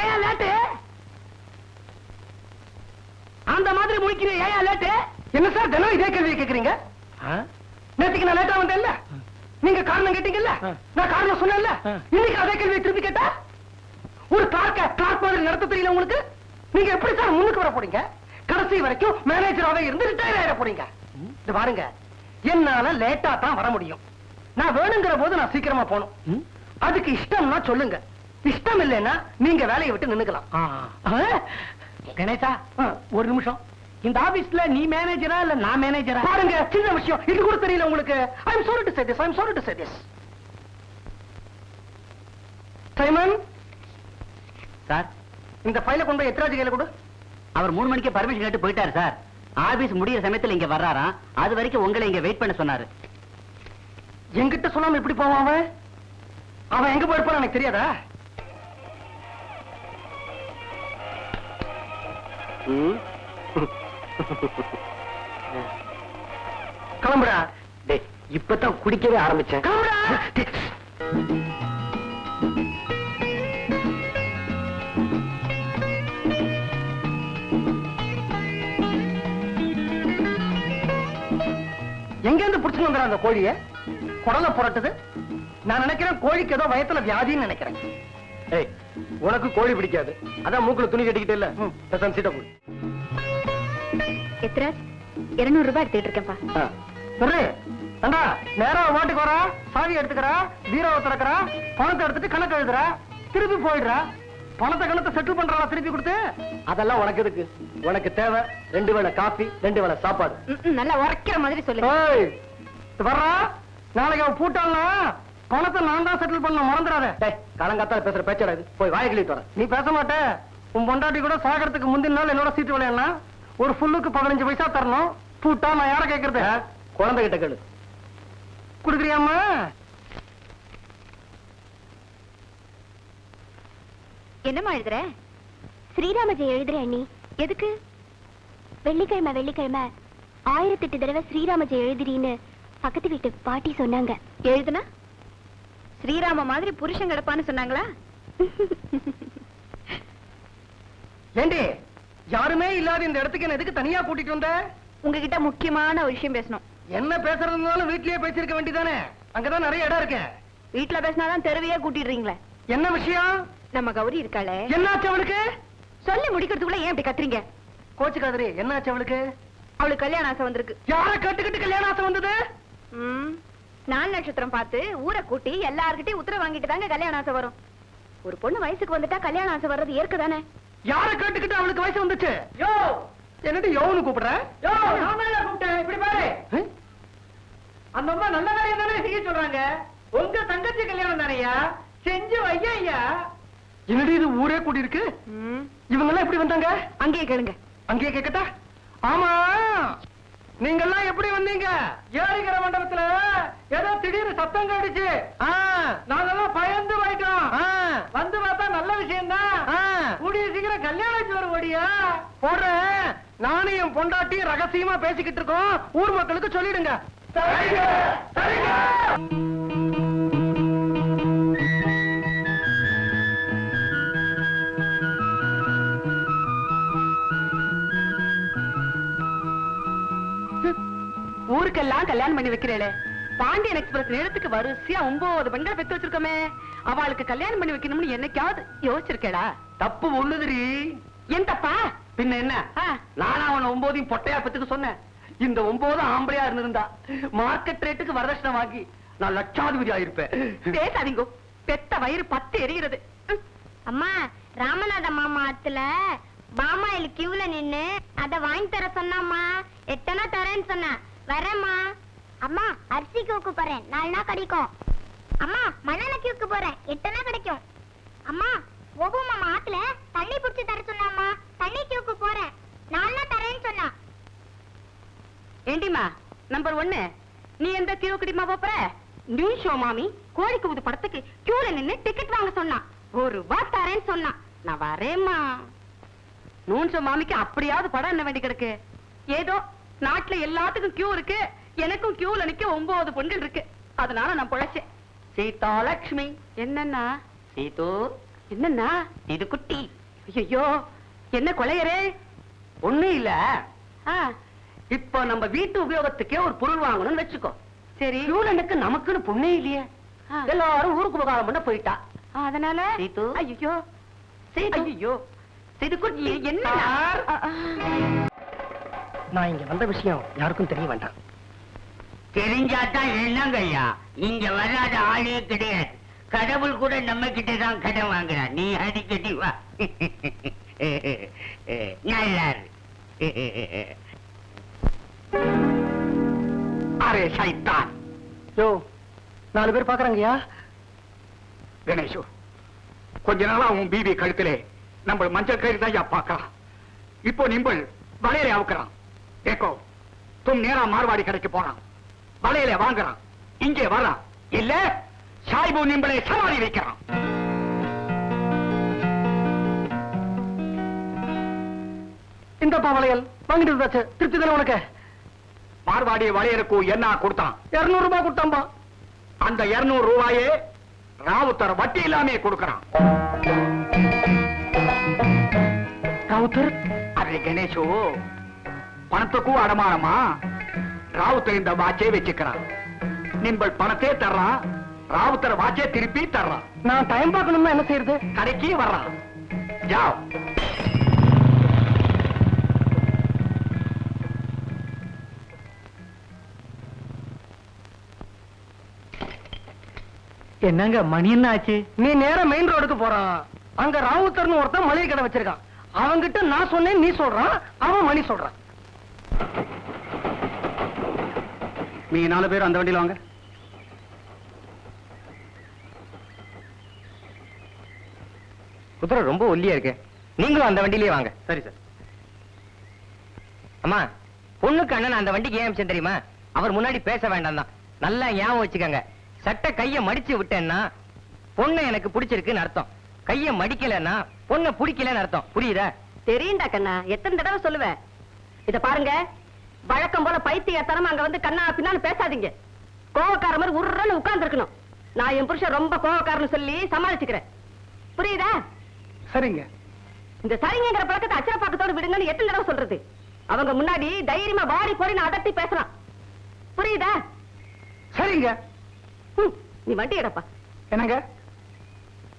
ஏன் லேட்டு? அந்த மாதிரி முடிக்கிறேன். ஏன் லேட்டு? என்ன சார் தினம் இதே கேள்வி கேக்குறீங்க? நேற்றுக்கு நான் லேட்டா வந்தேன்ல, நீங்க காரணம் கேட்டீங்கல்ல, நான் காரணம் சொன்னேன்ல, இன்னைக்கு அதே கேள்வியை திருப்பி கேட்டா ஒரு கிளார்க் மாதிரி நடத்த தெரியல உங்களுக்கு? நீங்க எப்படி சார் முன்னுக்கு வர போறீங்க? கடைசி வரைக்கும் மேனேஜராவே இருந்து ரிட்டையர் ஆயிட போறீங்க. இது பாருங்க, என்னால லேட்டா தான் வர முடியும். நான் வேணுங்கிற போது நான் சீக்கிரமா போகணும். அதுக்கு இஷ்டம்னா சொல்லுங்க, இஷ்டம் இல்லைன்னா நீங்க வேலையை விட்டு நின்னுக்கலாம். கணேசா, ஒரு நிமிஷம். இந்த ஆபீஸ்ல நீ மேனேஜரா இல்ல நான் மேனேஜரா? பாருங்க, சின்ன விஷயம், இது கூட தெரியல உங்களுக்கு. I am sorry to say this, I am sorry to say this. Simon sir, இந்த ஃபைலை கொண்டு போய் எத்ராஜ் கையில கொடு. அவர் 3 மணிக்கு பர்மிஷன் கேட்டு போயிட்டாரு சார். ஆபீஸ் முடியிற சமயத்துல இங்க வர்றாராம். அது வரைக்கும் உங்களை இங்க வெயிட் பண்ண சொன்னாரு. என்கிட்ட சொல்லாம எப்படி போவான் அவன்? அவன் எங்க போயிருப்பான்னு எனக்கு தெரியாதா? கிளம்புடா. இப்பதான் குடிக்கவே ஆரம்பிச்சேன். கிளம்புடா. எங்க இருந்து புடிச்சு வந்துடுற அந்த கோழிய? குடலை புரட்டுது. நான் நினைக்கிறேன் கோழிக்கு ஏதோ வயத்துல வியாதின்னு நினைக்கிறேன். உனக்கு கோழி பிடிக்காது, அதான் மூக்குல துணி கட்டிக்கிட்டே இல்ல. சீட்டா போடு. எத்ராஜ், 200 ரூபாய் எடுத்துட்டு இருக்கேன்ப்பா. நேரா மாட்டுக்கு வரா, சாவி எடுத்துக்கிறா, பீரோவை திறக்கிறா, பணத்தை எடுத்துட்டு கணக்கு எழுதுறா, திருப்பி போயிடுறா. பணத்தை கணத்தை செட்டில் பண்றா திருப்பி கொடுத்து. அதெல்லாம் உனக்கு எதுக்கு? உனக்கு தேவை 2 வேளை காபி, 2 வேளை சாப்பாடு. நல்லா உரைக்கிற மாதிரி சொல்லுங்க. வர்றா, நாளைக்கு அவன் பூட்டாளா பணத்தை நான் தான் செட்டில் பண்ண, மறந்துடாத. காலங்காத்தால பேசுற பேச்சடா இது, போய் வாயை கிழிட்டு வர. நீ பேச மாட்டே. உன் பொண்டாட்டி கூட சாகறதுக்கு முந்தின நாள் என்னோட சீட்டு விளையாடனா ஒரு ஃபுல்லுக்கு 15 பைசா தரணும். பூட்டா நான் யார கேக்குறது? குழந்தை கிட்ட கேளு. குடுக்குறியாமா? என்னம்மா எழுதுற? ஸ்ரீராம ஜெயம் எழுதுறேன் அண்ணி. எதுக்கு? வெள்ளிக்கிழமை 1008 தடவை ஸ்ரீராம ஜெயம் எழுதுறீன்னு பக்கத்து வீட்டு பாட்டி சொன்னாங்க. எழுதுனா ஸ்ரீராம மாதிரி புருஷன் கிடப்பான்னு சொன்னாங்களா? ஏண்டி, யாருமே இல்லாத இந்த இடத்துக்கு என்ன எதுக்கு தனியா கூட்டிட்டு வந்த? உங்ககிட்ட முக்கியமான ஒரு விஷயம் பேசணும். என்ன பேசுறதுனாலும் வீட்லயே பேசிருக்க வேண்டியதானே? அங்கதான் நிறைய இடம் இருக்கு. வீட்டுல பேசினாதான் தெருவையே கூட்டிடுறீங்களே. என்ன விஷயம்? நம்ம கௌரி இருக்காளே, என்னாச்சு அவளுக்கு? சொல்லி முடிக்கிறதுக்குள்ள ஏன் இப்படி கத்துறீங்க? கோச்சுக்காதரி, என்னாச்சு அவளுக்கு? அவளுக்கு கல்யாண ஆசை வந்திருக்கு. யார கேட்டுக்கிட்டு கல்யாண ஆசை வந்தது? 4 நட்சத்திரம் பார்த்து ஊரை கூட்டி எல்லார்கிட்டயும் உத்தரவு வாங்கிட்டு தாங்க கல்யாண ஆசை வரும். ஒரு பொண்ணு வயசுக்கு வந்துட்டா கல்யாண ஆசை வர்றது ஏற்கதானே? யார கேட்டுக்கிட்டு அவளுக்கு வயசு வந்துச்சு? யோ, என்னடி யோன்னு கூப்பிடுற? யோ, நான் தான் கூப்பிட்டேன். இப்படி பாரு, அந்த அம்மா நல்ல காரியம் தானே செய்ய சொல்றாங்க. உங்க தங்கச்சி கல்யாணம் தானையா, செஞ்சு வையா ஐயா. என்னடி இது ஊரே கூடி இருக்கு? இவங்க எல்லாம் எப்படி வந்தாங்க? அங்கேயே கேளுங்க. அங்கேயே கேட்கட்டா? ஆமா, நீங்க எல்லாம் எப்படி வந்தீங்க? ஏறிக்கிற மண்டபத்துல ஏதோ திடீர்னு சத்தம் கேட்டுச்சு. நாங்கெல்லாம் பயந்து போயிட்டோம். வந்து பார்த்தா நல்ல விஷயம் தான். கூடிய சீக்கிரம் கல்யாணம் வரும். ஓடியா போடுறேன். நானும் என் பொண்டாட்டி ரகசியமா பேசிக்கிட்டு இருக்கோம், ஊர் மக்களுக்கு சொல்லிடுங்க. ஊருக்கெல்லாம் கல்யாணம் பண்ணி வைக்கிறேளே, பாண்டியன் எக்ஸ்பிரஸ் நேரத்துக்கு வரிசையா 9 பெண்களை பெத்து வச்சிருக்கோமே, அவளுக்கு கல்யாணம் பண்ணி வைக்கணும்னு என்னைக்காவது யோசிச்சிருக்கேடா? தப்பு ஒண்ணுதுரி. என் தப்பா? பின்ன என்ன, நானா அவன் 9 பொட்டையா பெத்துக்கு சொன்னேன். இந்த 9 ஆம்பளையா இருந்திருந்தா மார்க்கெட் ரேட்டுக்கு வரதட்சணை வாங்கி நான் லட்சாதிபதி ஆயிருப்பேன். பேசாதீங்க, பெத்த வயிறு 10 எரிகிறது. அம்மா, ராமநாத மாமா ஆத்துல பாமாயில் கியூல நின்னு அத வாங்கி தர சொன்னாமா. எட்டனா தரேன்னு சொன்ன. வரேம்மா. அம்மா, அரிசி கியூக்கு போறேன், 4 நாள் கிடைக்கும். அம்மா, மண்ணெண்ண கியூக்கு போறேன், 8 நாள் கிடைக்கும். அம்மா, ஒபு மாமா ஆத்துல தண்ணி புடிச்சு தர சொன்னாமா. தண்ணி கியூக்கு போறேன், 4 நாள் தரேன்னு சொன்னா. ஏண்டிமா, நம்பர் 1, நீ எந்த கியூ கிடிமா போற? நியூஸ் ஷோ மாமி கோழிக்கு ஊது படத்துக்கு கியூல நின்னு டிக்கெட் வாங்க சொன்னா. 1 ரூபாய் தரேன்னு சொன்னா. நான் வரேம்மா. நூன்சோ மாமிக்கு அப்படியாவது படம் என்ன வேண்டி கிடக்கு? ஏதோ நாட்டுல எல்லாத்துக்கும் கியூ இருக்கு, எனக்கும் கியூல நிக்க 9 பொண்கள் இருக்கு. அதனால நான் பொழைச்சேன். சீதா லட்சுமி என்னன்னா? சீது, என்னன்னா இது குட்டி. ஐயோ என்ன கொலையரே? ஒண்ணும் இல்ல. ஆ, இப்ப நம்ம வீட்டு உபயோகத்துக்கே ஒரு பொருள் வாங்கணும்னு வச்சுக்கோ. சரி. இவனுக்கு நமக்குன்னு பொண்ணே இல்லையே. ஆ. எல்லாரும் ஊருக்கு உபகாரம் பண்ண போயிட்டா. அதனால சீத்து. ஐயோ ஐயோ இது குட்டி. என்ன? சார். ஆ, ஆ. நான் இங்க வந்த விஷயம் யாருக்கும் தெரிய வேண்டாம். தெரிஞ்சாதான் என்னங்கய்யா, இங்க வராத ஆளே கிடையாது. கடவுள் கூட நம்ம கிட்ட தான் கடன் வாங்குறான். நீ அடிக்கடி வா. நல்லா இரு. அரே சைத்தான். யோ 4 பேர் பாக்குறாங்கய்யா. கணேஷு, கொஞ்ச நாளா உன் பீவி கழுத்திலே நம்ம மஞ்சள் கயிறு தான் பாக்கலாம். இப்போ நிம்பள் வளையலை அவுக்கிறான். ஏக்கோ தும் நேரா மார்வாடி கடைக்கு போறான். வளையலை வாங்குறான். இங்கே வர்றான். இல்ல சாய்பு நிம்பளை சவாரி வைக்கிறான். இந்த வளையல் வாங்கிட்டு வந்தாச்சு. திருப்தி தானே உனக்கு? மார்வாடி வளையலுக்கு என்ன கொடுத்தான்? 200 ரூபாய் கொடுத்தாம்பா. அந்த 200 ரூபாயே ராவுத்தர் வட்டி இல்லாமே கொடுக்கறான். ராவுத்தர்? அரே கணேஷு, பணத்துக்கும் அடமானமா ராவுத்தர் இந்த வாட்சே வச்சுக்கிறான். நிம்பள் பணத்தே தர்றான். ராவுத்தர் வாட்சே திருப்பி தர்றான். நான் டைம் பார்க்கணும்னா என்ன செய்யறது? கடைக்கு வர்றான். ஜாவ். என்னங்க மணி என்ன ஆச்சு? நீ நேரா மெயின் ரோடுக்கு போறான். அங்க ராவுத்தர்னு ஒருத்தன் மளிகை கடை வச்சிருக்கான். அவன்கிட்ட நான் சொன்னேன் நீ சொல்றான், அவன் மணி சொல்றான். நீ 4 பேர் அந்த வண்டியில வாங்க. குதிரை ரொம்ப ஒல்லியா இருக்கு. நீங்களும் அந்த வண்டியிலேயே வாங்க. சரி சார். அம்மா, பொண்ணுக்கு அண்ணன் அந்த வண்டிக்கு ஏன் அமிச்சேன் தெரியுமா? அவர் முன்னாடி பேச வேண்டாம் தான். நல்லா ஞாபகம் வச்சுக்கங்க. சட்டை கைய மடிச்சு விட்டேன்னா பொண்ணு எனக்கு பிடிச்சிருக்குன்னு அர்த்தம். கைய மடிக்கலன்னா பொண்ணை பிடிக்கலன்னு அர்த்தம். புரியுதா? தெரியும்டா கண்ணா, எத்தனை தடவை சொல்லுவேன். இத பாருங்க, வழக்கம் போல பைத்தியத்தனமா அங்க வந்து கண்ணா பின்னான்னு பேசாதீங்க. கோவக்கார மாதிரி உருன்னு உட்கார்ந்து இருக்கணும். நான் என் புருஷன் ரொம்ப கோவக்காரன்னு சொல்லி சமாளிச்சுக்கிறேன். புரியுதா? சரிங்க. இந்த சரிங்கிற பழக்கத்தை அச்சரப்பாக்கத்தோடு விடுங்கன்னு எத்தனை தடவை சொல்றது? அவங்க முன்னாடி தைரியமா வாடி போடி அதட்டி பேசலாம். புரியுதா? சரிங்க. நீ வண்டி எடுப்பா. என்னங்க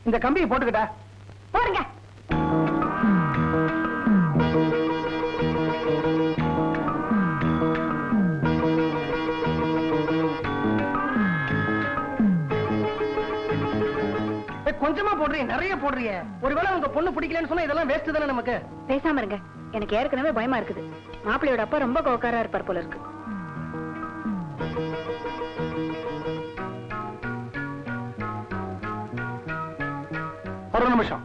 இந்த கம்பியை போட்டுக்கிட்டா போடுங்க. கொஞ்சமா போடுறீங்க, நிறைய போடுறீங்க. ஒருவேளை உங்க பொண்ணு பிடிக்கலன்னு சொன்னா இதெல்லாம் வேஸ்ட் தானே நமக்கு. பேசாம இருங்க. எனக்கு ஏற்கனவே பயமா இருக்குது. மாப்பிள்ளையோட அப்பா ரொம்ப கோக்காரா இருப்பார் போல இருக்கு. ஒரு நிமிஷம்,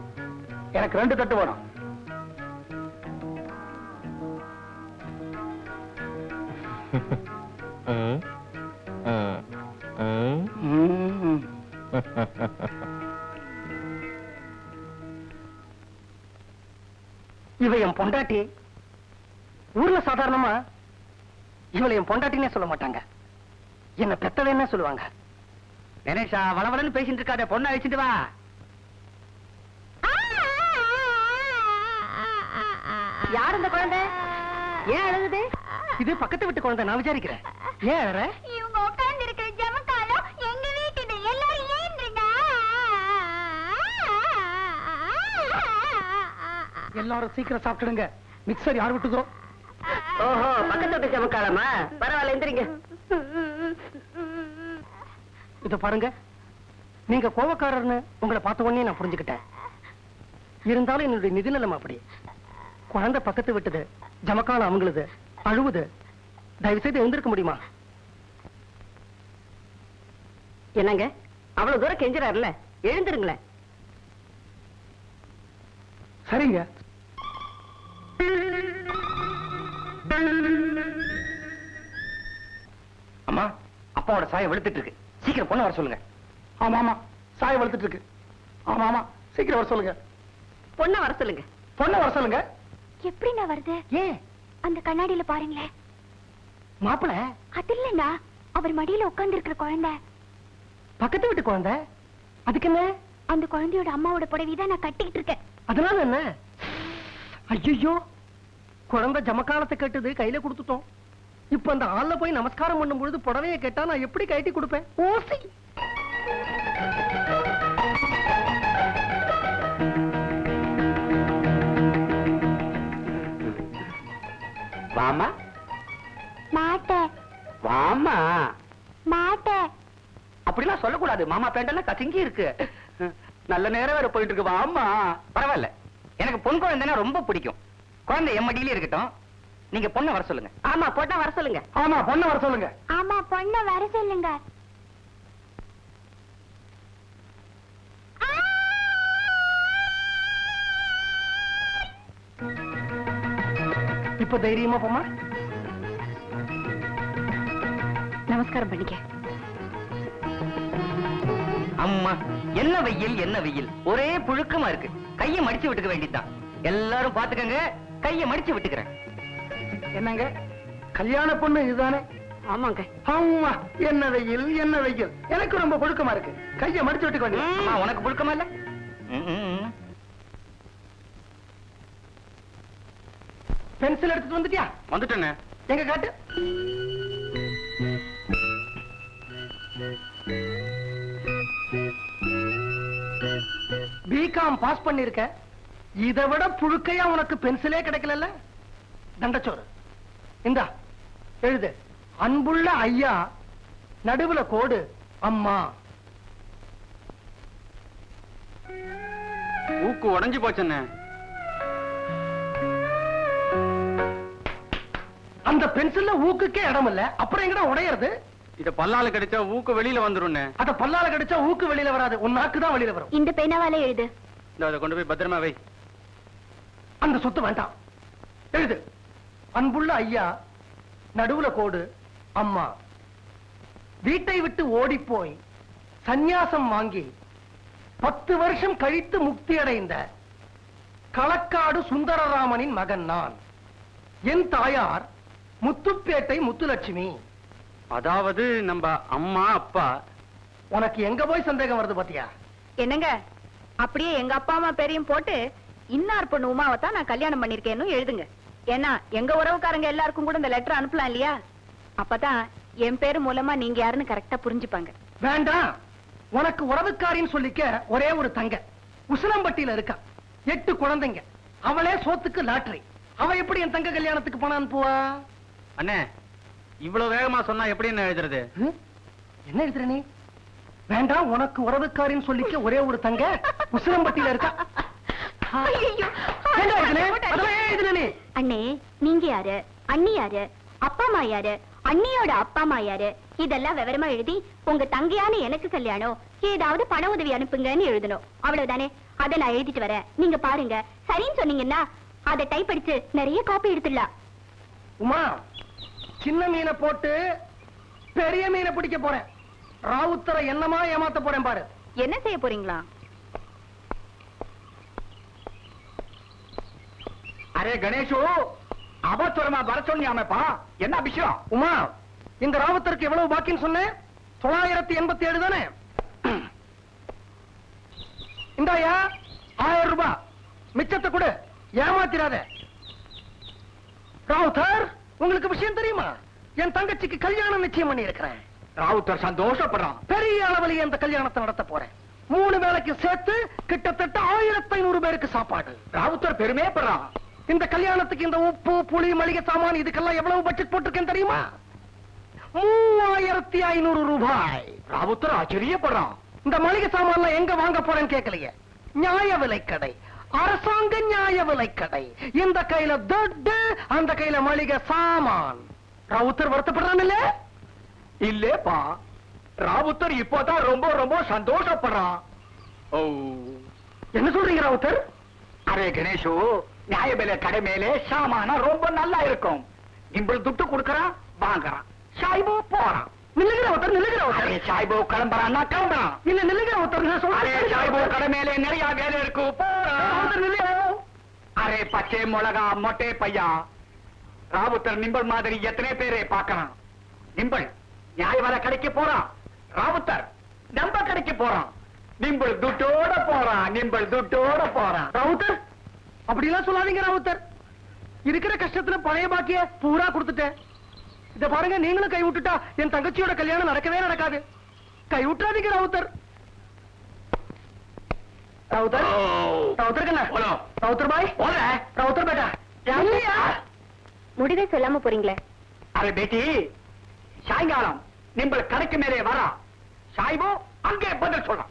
எனக்கு 2 தட்டு வேணும். இவ என் பொண்டாட்டி. ஊர்ல சாதாரணமா இவளை என் பொண்டாட்டினே சொல்ல மாட்டாங்க. என்ன பெத்தவன்னு சொல்லுவாங்க. கணேஷா, வளவளன்னு பேசிட்டு இருக்காத, பொண்ணை அழிச்சிட்டு வா. யார் இந்த குழந்தை? ஏன் அழுகுது? இது பக்கத்து வீட்டு குழந்தை. நான் விசாரிக்கிறேன். ஏன் அழற? இவங்க உட்கார்ந்து இருக்கிற ஜமக்காலம் எங்க வீட்டுது. எல்லாரும் ஏந்துங்க. எல்லாரும் சீக்கிரம் சாப்பிட்டுடுங்க. மிக்சர் யார் விட்டுதோ? ஓஹோ, பக்கத்து வீட்டு ஜமக்காலமா? பரவாயில்ல, எந்திரிங்க. இத பாருங்க, நீங்க கோவக்காரர்னு உங்களை பார்த்த உடனே நான் புரிஞ்சுக்கிட்டேன். இருந்தாலும் என்னுடைய நிதி நிலைமை அப்படி. குழந்தை பக்கத்து விட்டது, ஜமக்காலம் அவங்களுது, அழுவுது. தயவு செய்து எழுந்திருக்க முடியுமா? என்னங்க அவ்வளவு தூரம் கெஞ்சுறாருல, எழுந்திருங்களேன். சரிங்க. அம்மா, அப்பாவோட சாயம் வெளுத்துட்டு இருக்கு. சீக்கிரம் பொண்ணு வர சொல்லுங்க. ஆமா ஆமா, சாய வளர்த்துட்டு இருக்கு. ஆமா ஆமா, சீக்கிரம் வர சொல்லுங்க. பொண்ணை வர சொல்லுங்க. பொண்ணை வர சொல்லுங்க. எப்படிண்ணா வருது? ஏன்? அந்த கண்ணாடியில பாருங்களேன். மாப்பிள அது இல்லண்ணா, அவர் மடியில உட்கார்ந்து இருக்கிற குழந்தை. பக்கத்து வீட்டு குழந்தை. அதுக்கு என்ன? அந்த குழந்தையோட அம்மாவோட புடவைதான் நான் கட்டிக்கிட்டு இருக்கேன். அதனால என்ன? ஐயோ, குழந்தை ஜமக்காலத்தை கட்டுது, கையில கொடுத்துட்டோம். இப்ப அந்த ஆள்ல போய் நமஸ்காரம் பண்ணும் பொழுது புடவையை கேட்டா நான் எப்படி கட்டி கொடுப்பேன்? ஓசி. வாமா மாட்டேன் வாமா. மாட்டேன். அப்படிலாம் சொல்லக்கூடாது. மாமா பேண்டெல்லாம் கசங்கி இருக்கு. நல்ல நேரம் வேற போயிட்டு இருக்கு. வாமா. பரவாயில்ல, எனக்கு பொன் குழந்தைன்னா ரொம்ப பிடிக்கும். குழந்தை எம்மடியிலே இருக்கட்டும். நீங்க பொண்ணை வர சொல்லுங்க. ஆமா, பொண்ணை வர சொல்லுங்க. ஆமா, பொண்ணை வர சொல்லுங்க. ஆமா, பொண்ணை வர சொல்லுங்க. இப்ப தைரியமா போமா. நமஸ்காரம் பண்ணிக்க. அம்மா, என்ன வெயில் என்ன வெயில், ஒரே புழுக்கமா இருக்கு. கையை மடிச்சு விட்டுக்க வேண்டியதுதான். எல்லாரும் பாத்துக்கங்க, கையை மடிச்சு விட்டுக்கிறேன். என்னங்க, கல்யாண பொண்ணு இதுதானே? ஆமாங்க. ஆமா, என்ன வெயில் என்ன வெயில். எனக்கு ரொம்ப புழுக்கமா இருக்கு. கையை மடிச்சு விட்டுக்க வேண்டியது. அம்மா, உனக்கு புழுக்கமா இல்ல? பென்சில் எடுத்துட்டு வந்துட்டியா? வந்துட்டேன்னு. எங்க காட்டு. பிகாம் பாஸ் பண்ணிருக்க. இதை விட புழுக்கையா உனக்கு பென்சிலே கிடைக்கல. தண்டச்சோறு இந்தா எழுது. அன்புள்ள ஐயா, நடுவுல கோடு அம்மா. ஊக்கு உடைஞ்சு போச்சுன்னு. அந்த பென்சில்ல ஊக்குக்கே இடம் இல்ல, அப்புறம் எங்கடா உடையறது? இத பல்லால கிடைச்சா ஊக்கு வெளியில வந்துரும். அத பல்லால கடிச்சா ஊக்கு வெளியில வராது, உன் நாக்கு தான் வெளியில வரும். இந்த பேனாவால எழுது. அதை கொண்டு போய் பத்திரமா வை. அந்த சொத்து வேண்டாம். எழுது. அன்புள்ள ஐயா, நடுவுல கோடு அம்மா. வீட்டை விட்டு ஓடி போய் சந்நியாசம் வாங்கி 10 வருஷம் கழித்து முக்தி அடைந்த களக்காடு சுந்தரராமனின் மகன் நான். என் தாயார் முத்துப்பேட்டை முத்துலட்சுமி. அதாவது நம்ம அம்மா அப்பா. உனக்கு எங்க போய் சந்தேகம் வருது பாத்தியா? என்னங்க, அப்படியே எங்க அப்பா அம்மா பேரையும் போட்டு இன்னார் பொண்ணு உமாவை தான் நான் கல்யாணம் பண்ணிருக்கேன்னு எழுதுங்க. ஏன்னா எங்க உறவுக்காரங்க எல்லாருக்கும் கூட இந்த லெட்டர் அனுப்பலாம் இல்லையா? அப்பதான் என் பேரு மூலமா நீங்க யாருன்னு கரெக்டா புரிஞ்சுப்பாங்க. வேண்டாம். உனக்கு உறவுக்காரின்னு சொல்லிக்க ஒரே ஒரு தங்க உசிலம்பட்டியில இருக்கா. 8 குழந்தைங்க. அவளே சோத்துக்கு லாட்டரி. அவ எப்படி என் தங்க கல்யாணத்துக்கு பணம் அனுப்புவா? அண்ணே, இவ்வளவு வேகமா சொன்னா எப்படி என்ன எழுதுறது? என்ன எழுதுற நீ? வேண்டாம், உனக்கு உறவுக்காரின்னு சொல்லிக்க ஒரே ஒரு தங்க உசிலம்பட்டியில இருக்கா. அண்ணே, நீங்க யாரு? அண்ணி யாரு? அப்பா அம்மா யாரு? அண்ணியோட அப்பா அம்மா யாரு? இதெல்லாம் விவரமா எழுதி உங்க தங்கையான எனக்கு கல்யாணம், ஏதாவது பண உதவி அனுப்புங்கன்னு எழுதணும். அவ்வளவுதானே. அதை நான் எழுதிட்டு வரேன், நீங்க பாருங்க. சரின்னு சொன்னீங்கன்னா அதை டைப் அடிச்சு நிறைய காப்பி எடுத்துடலாம். உமா, சின்ன மீனை போட்டு பெரிய மீனை பிடிக்க போறேன். ராவுத்தரை என்னமா ஏமாத்த போறேன் பாரு. என்ன செய்ய போறீங்களா? அரே கணேஷு, அபத்துவமா வர சொன்னியாமப்பா. என்ன விஷயம்? உமா, இந்த ராவுத்தருக்கு எவ்வளவு பாக்கின்னு சொன்னேன்? 987 தானே? இந்தாயா 1000 ரூபாய். மிச்சத்தை கொடு, ஏமாத்திராத. ராவுத்தர், உங்களுக்கு விஷயம் தெரியுமா? என் தங்கச்சிக்கு கல்யாணம் நிச்சயம் பண்ணி இருக்கிறேன். ராவுத்தர் சந்தோஷப்படுறான். பெரிய அளவில் இந்த கல்யாணத்தை நடத்த போறேன். 3 வேளைக்கு சேர்த்து கிட்டத்தட்ட 1500 பேருக்கு சாப்பாடு. ராவுத்தர் பெருமைப்படுறான். இந்த கல்யாணத்துக்கு இந்த உப்பு புளி மளிகை சாமான் இதுக்கெல்லாம் எவ்வளவு பட்ஜெட் போட்டிருக்கேன் தெரியுமா? 3500 ரூபாய். ராவுத்தர் ஆச்சரியப்படுறான். இந்த மளிகை சாமான் எங்க வாங்க போறேன்னு கேட்கலையே. நியாய விலை கடை, அரசாங்க நியாய விலை கடை. இந்த கையில துட்டு, அந்த கையில மளிகை சாமான். ராவுத்தர் வருத்தப்படுறான் இல்ல? இல்லப்பா, ராவுத்தர் இப்போதான் ரொம்ப ரொம்ப சந்தோஷப்படுறான். ஓ, என்ன சொல்றீங்க ராவுத்தர்? அரே கணேஷு, நியாய விலை கடை மேலே சாமான ரொம்ப நல்லா இருக்கும். இம்பள் துட்டு கொடுக்கறான், வாங்குறான். சாய்போ போறான். நில்லுகிற ராவுத்தர், நில்லுகிற ராவுத்தர். அரே சாய்போ கிளம்புறான்னா கிளம்புறான். இல்ல நில்லுகிற ராவுத்தர், நான் அரே சொல்றேன். சாய்போ கடை மேலே நிறைய வேலை இருக்கு, போறான். ராவுத்தர் நில்லு. அரே பச்சை மிளகா மொட்டை பையா, ராவுத்தர் நிம்பள் மாதிரி எத்தனை பேரை பார்க்கறான். நிம்பள் நியாய விலை கடைக்கு போறான், ராவுத்தர் நம்ம கடைக்கு போறான். நிம்பள் துட்டோட போறான், நிம்பள் துட்டோட போறான். ராவுத்தர் அப்படிலாம் சொல்லாதீங்க ராவுத்தர். இருக்கிற கஷ்டத்துல பழைய பாக்கிய பூரா கொடுத்துட்டேன். இத பாருங்க, நீங்களும் கை விட்டுட்டா என் தங்கச்சியோட கல்யாணம் நடக்கவே நடக்காது. கை விட்டுறாதீங்க ராவுத்தர். ராவுத்தர் ராவுத்தர் கண்ணா, ராவுத்தர் பாய், ராவுத்தர் பேட்டா, முடிவே சொல்லாம போறீங்களே. அரே பேட்டி, சாயங்காலம் நிம்பள் கடைக்கு மேலே வரா. சாய்வோ அங்கே பதில் சொல்றான்.